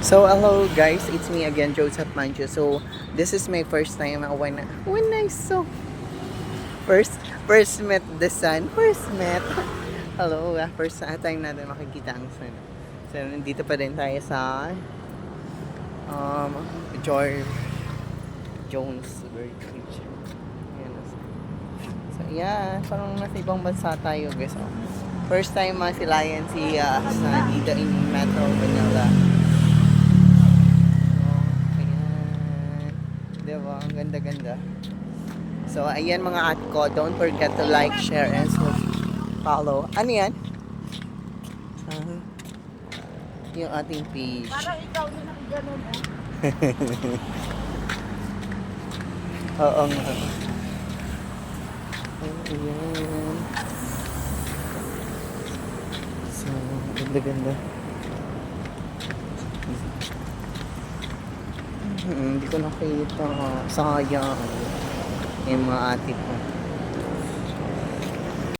So hello guys, it's me again, Joseph Manjo. So this is my first time when I saw first met the sun, first met. Hello, first time natin makikita ang sun. So nandito pa din tayo sa um George Jonesburg Beach. Ayan. So yeah, parang nasa ibang bansa tayo guys. First time masilayan si sa dito in Metro Manila. Diba? Ang ganda-ganda. So, ayan mga ate ko. Don't forget to like, share, and follow. Ano yan? Yung ating page. Parang ikaw yung nakaganon, eh. Oo nga. Ayan. So, ganda-ganda. Hindi ko nakita. Sayang. Yung mga ate ko.